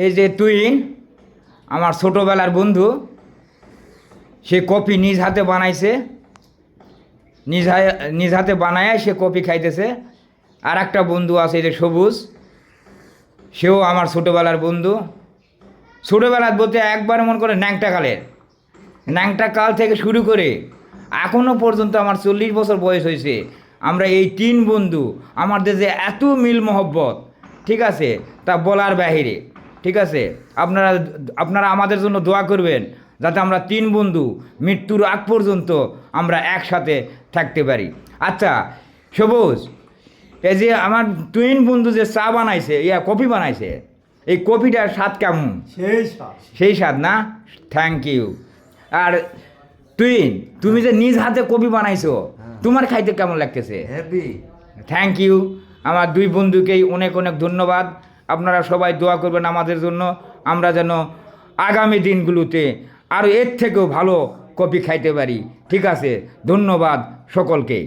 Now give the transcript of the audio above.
এই যে তুহিন আমার ছোটোবেলার বন্ধু, সে কফি নিজ হাতে বানাইছে, নিজ হাতে বানায় সে কফি খাইতেছে। আর একটা বন্ধু আছে এই যে সবুজ, সেও আমার ছোটোবেলার বন্ধু। ছোটোবেলার বলতে একবার মনে করে ন্যাংটা কাল থেকে শুরু করে এখনও পর্যন্ত আমার 40 বছর বয়স হয়েছে। আমরা এই 3 বন্ধু, আমাদের যে এত মিল মহব্বত, ঠিক আছে, তা বলার বাহিরে। ঠিক আছে, আপনারা আমাদের জন্য দোয়া করবেন যাতে আমরা 3 বন্ধু মৃত্যুর আগ পর্যন্ত আমরা একসাথে থাকতে পারি। আচ্ছা সবুজ, এই যে আমার টুইন বন্ধু যে চা বানাইছে, কফি বানাইছে, এই কফিটার স্বাদ কেমন? সেই স্বাদ না? Thank you. আর টুইন, তুমি যে নিজ হাতে কফি বানাইছো, তোমার খাইতে কেমন লাগতেছে? Thank you. আমার 2 বন্ধুকেই অনেক অনেক ধন্যবাদ। আপনারা সবাই দোয়া করবেন আমাদের জন্য, আমরা যেন আগামী দিনগুলোতে আরও এর থেকেও ভালো কফি খাইতে পারি। ঠিক আছে, ধন্যবাদ সকলকে।